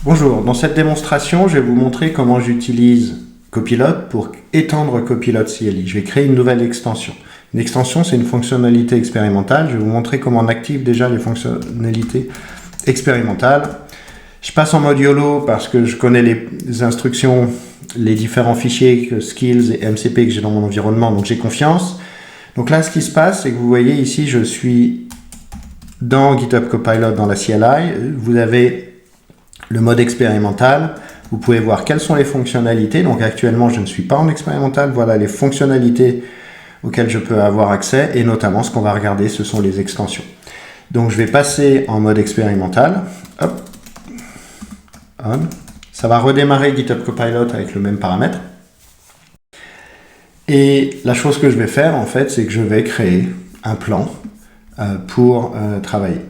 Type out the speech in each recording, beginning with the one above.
Bonjour, dans cette démonstration, je vais vous montrer comment j'utilise Copilot pour étendre Copilot CLI. Je vais créer une nouvelle extension. Une extension, c'est une fonctionnalité expérimentale. Je vais vous montrer comment on active déjà les fonctionnalités expérimentales. Je passe en mode YOLO parce que je connais les instructions, les différents fichiers, skills et MCP que j'ai dans mon environnement, donc j'ai confiance. Donc là, ce qui se passe, c'est que vous voyez ici, je suis dans GitHub Copilot, dans la CLI. Vous avez le mode expérimental, vous pouvez voir quelles sont les fonctionnalités. Donc actuellement, je ne suis pas en expérimental. Voilà les fonctionnalités auxquelles je peux avoir accès. Et notamment, ce qu'on va regarder, ce sont les extensions. Donc je vais passer en mode expérimental. Hop. On. Ça va redémarrer GitHub Copilot avec le même paramètre. Et la chose que je vais faire, en fait, c'est que je vais créer un plan pour travailler.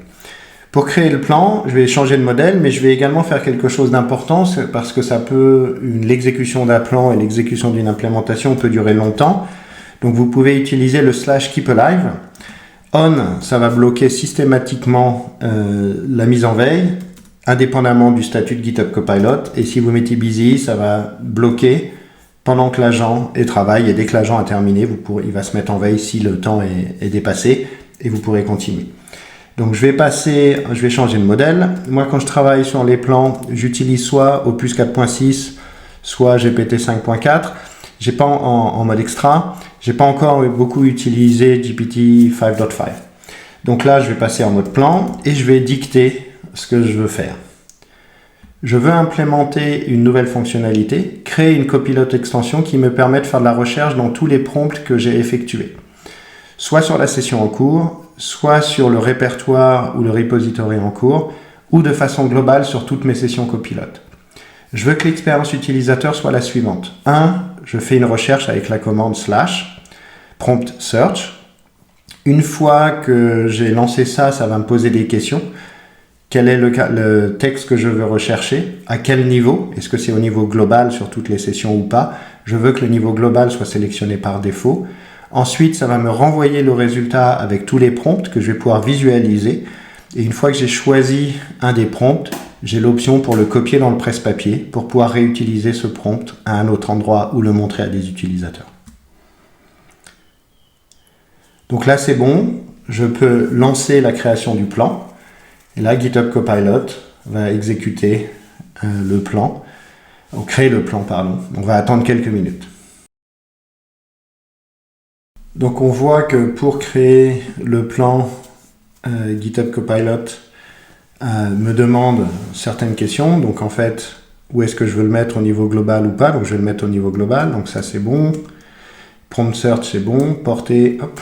Pour créer le plan, je vais changer de modèle, mais je vais également faire quelque chose d'important parce que l'exécution d'un plan et l'exécution d'une implémentation peut durer longtemps. Donc vous pouvez utiliser le /keep_alive. On, ça va bloquer systématiquement la mise en veille, indépendamment du statut de GitHub Copilot. Et si vous mettez busy, ça va bloquer pendant que l'agent travaille. Et dès que l'agent a terminé, il va se mettre en veille si le temps est dépassé et vous pourrez continuer. Donc je vais changer de modèle. Moi, quand je travaille sur les plans, j'utilise soit Opus 4.6, soit GPT 5.4. J'ai pas en mode extra. J'ai pas encore beaucoup utilisé GPT 5.5. Donc là, je vais passer en mode plan et je vais dicter ce que je veux faire. Je veux implémenter une nouvelle fonctionnalité, créer une Copilot extension qui me permet de faire de la recherche dans tous les prompts que j'ai effectués. Soit sur la session en cours, soit sur le répertoire ou le repository en cours, ou de façon globale sur toutes mes sessions copilote. Je veux que l'expérience utilisateur soit la suivante. 1. Je fais une recherche avec la commande / prompt search. Une fois que j'ai lancé ça, ça va me poser des questions. Quel est le texte que je veux rechercher? À quel niveau? Est-ce que c'est au niveau global sur toutes les sessions ou pas? Je veux que le niveau global soit sélectionné par défaut. Ensuite, ça va me renvoyer le résultat avec tous les prompts que je vais pouvoir visualiser. Et une fois que j'ai choisi un des prompts, j'ai l'option pour le copier dans le presse-papier pour pouvoir réutiliser ce prompt à un autre endroit ou le montrer à des utilisateurs. Donc là, c'est bon. Je peux lancer la création du plan. Et là, GitHub Copilot va exécuter le plan, ou créer le plan, pardon. On va attendre quelques minutes. Donc on voit que pour créer le plan, GitHub Copilot me demande certaines questions. Donc en fait, où est-ce que je veux le mettre au niveau global ou pas? Donc je vais le mettre au niveau global, donc ça c'est bon. Prompt search c'est bon. Portée, hop.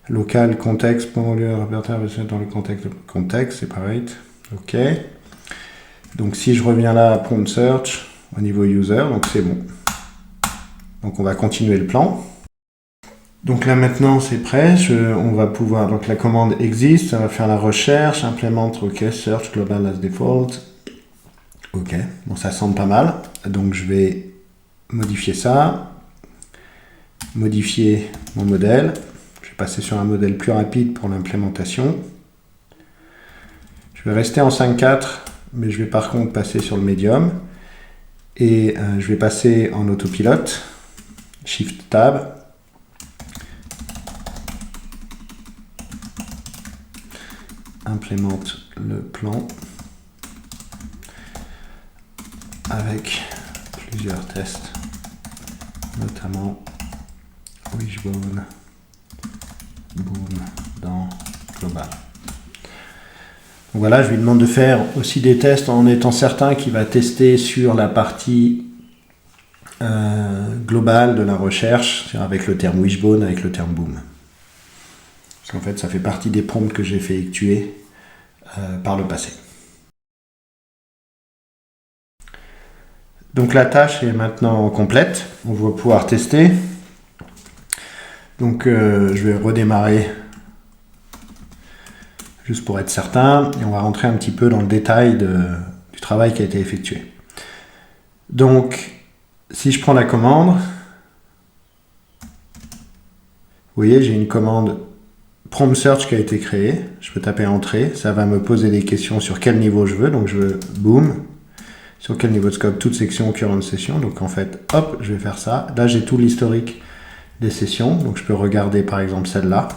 Local, contexte, pour le répertoire dans le contexte, c'est pareil. Ok. Donc si je reviens là à prompt search au niveau user, donc c'est bon. Donc on va continuer le plan. Donc là maintenant c'est prêt, on va pouvoir, donc la commande existe, ça va faire la recherche, implémente, ok, search global as default, ok, bon ça semble pas mal, donc je vais modifier ça, modifier mon modèle, je vais passer sur un modèle plus rapide pour l'implémentation, je vais rester en 5.4, mais je vais par contre passer sur le medium, et je vais passer en autopilote, shift tab, implémente le plan avec plusieurs tests, notamment Wishbone, Boom dans Global. Donc voilà, je lui demande de faire aussi des tests en étant certain qu'il va tester sur la partie globale de la recherche, avec le terme Wishbone, avec le terme Boom. Parce qu'en fait, ça fait partie des prompts que j'ai effectués par le passé. Donc la tâche est maintenant complète. On va pouvoir tester. Donc je vais redémarrer juste pour être certain. Et on va rentrer un petit peu dans le détail du travail qui a été effectué. Donc, si je prends la commande, vous voyez, j'ai une commande prompt search qui a été créé. Je peux taper entrée, ça va me poser des questions sur quel niveau je veux. Donc je veux boom, sur quel niveau de scope, toute section, current session. Donc en fait, hop, je vais faire ça. Là, j'ai tout l'historique des sessions. Donc je peux regarder par exemple celle-là.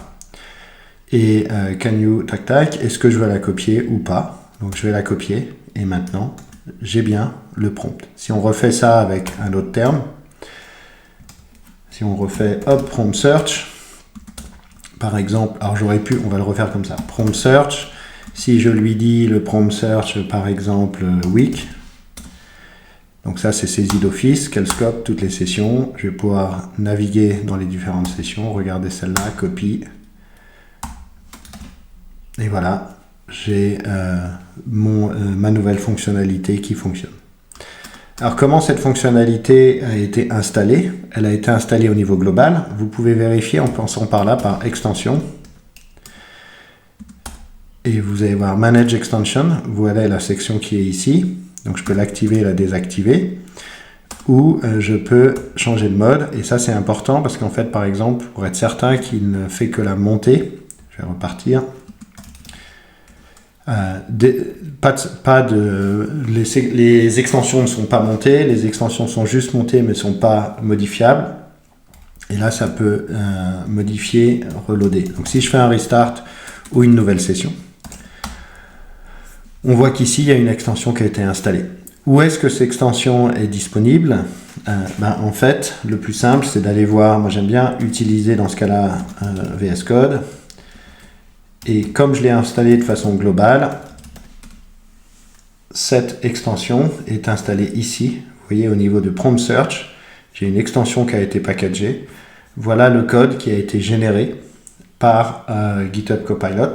Et can you, tac tac, est-ce que je veux la copier ou pas? Donc je vais la copier. Et maintenant, j'ai bien le prompt. Si on refait ça avec un autre terme, si on refait hop, prompt search, par exemple, alors j'aurais pu, on va le refaire comme ça, prompt search, si je lui dis le prompt search par exemple week, donc ça c'est saisi d'office, quel scope, toutes les sessions, je vais pouvoir naviguer dans les différentes sessions, regarder celle-là, copie, et voilà, j'ai ma nouvelle fonctionnalité qui fonctionne. Alors comment cette fonctionnalité a été installée? Elle a été installée au niveau global. Vous pouvez vérifier en passant par là, par extension. Et vous allez voir Manage Extension. Voilà la section qui est ici. Donc je peux l'activer et la désactiver. Ou je peux changer de mode. Et ça c'est important parce qu'en fait, par exemple, pour être certain qu'il ne fait que la montée, je vais repartir. Les extensions ne sont pas montées, les extensions sont juste montées mais ne sont pas modifiables. Et là, ça peut modifier, reloader. Donc si je fais un restart ou une nouvelle session, on voit qu'ici, il y a une extension qui a été installée. Où est-ce que cette extension est disponible? En fait, le plus simple, c'est d'aller voir, moi j'aime bien utiliser dans ce cas-là VS Code. Et comme je l'ai installé de façon globale, cette extension est installée ici. Vous voyez, au niveau de Prompt Search, j'ai une extension qui a été packagée. Voilà le code qui a été généré par GitHub Copilot.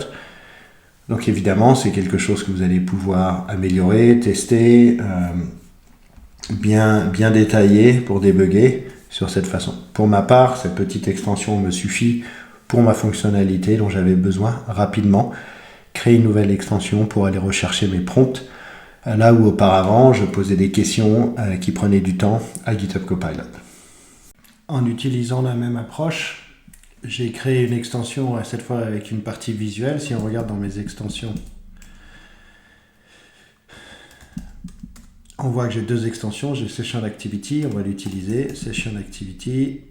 Donc évidemment, c'est quelque chose que vous allez pouvoir améliorer, tester, bien détailler pour débugger sur cette façon. Pour ma part, cette petite extension me suffit pour ma fonctionnalité dont j'avais besoin rapidement. Créer une nouvelle extension pour aller rechercher mes prompts, là où auparavant je posais des questions qui prenaient du temps à GitHub Copilot. En utilisant la même approche, j'ai créé une extension cette fois avec une partie visuelle. Si on regarde dans mes extensions, on voit que j'ai deux extensions. J'ai Session Activity, on va l'utiliser, Session Activity.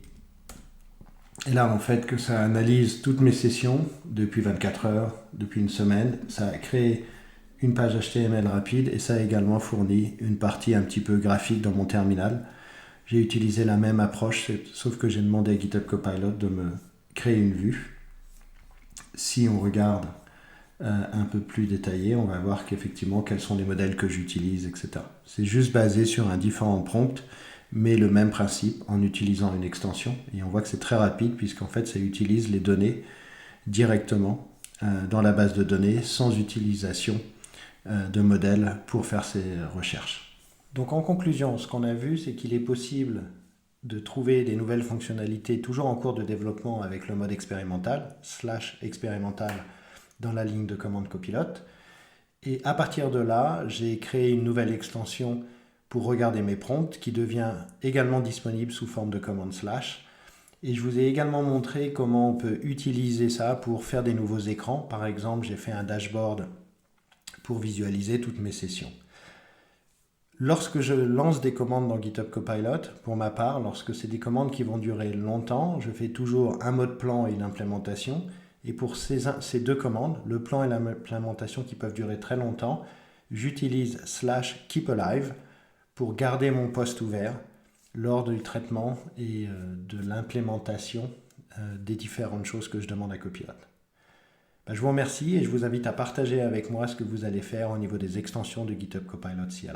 Et là, en fait, que ça analyse toutes mes sessions depuis 24 heures, depuis une semaine. Ça a créé une page HTML rapide et ça a également fourni une partie un petit peu graphique dans mon terminal. J'ai utilisé la même approche, sauf que j'ai demandé à GitHub Copilot de me créer une vue. Si on regarde un peu plus détaillé, on va voir qu'effectivement, quels sont les modèles que j'utilise, etc. C'est juste basé sur un différent prompt, mais le même principe en utilisant une extension. Et on voit que c'est très rapide puisqu'en fait, ça utilise les données directement dans la base de données sans utilisation de modèles pour faire ses recherches. Donc en conclusion, ce qu'on a vu, c'est qu'il est possible de trouver des nouvelles fonctionnalités toujours en cours de développement avec le mode expérimental, /expérimental dans la ligne de commande copilote. Et à partir de là, j'ai créé une nouvelle extension pour regarder mes prompts qui devient également disponible sous forme de commande /. Et je vous ai également montré comment on peut utiliser ça pour faire des nouveaux écrans. Par exemple, j'ai fait un dashboard pour visualiser toutes mes sessions. Lorsque je lance des commandes dans GitHub Copilot, pour ma part, lorsque c'est des commandes qui vont durer longtemps, je fais toujours un mode plan et une implémentation. Et pour ces deux commandes, le plan et l'implémentation qui peuvent durer très longtemps, j'utilise /keepalive pour garder mon poste ouvert lors du traitement et de l'implémentation des différentes choses que je demande à Copilot. Je vous remercie et je vous invite à partager avec moi ce que vous allez faire au niveau des extensions de GitHub Copilot CLI.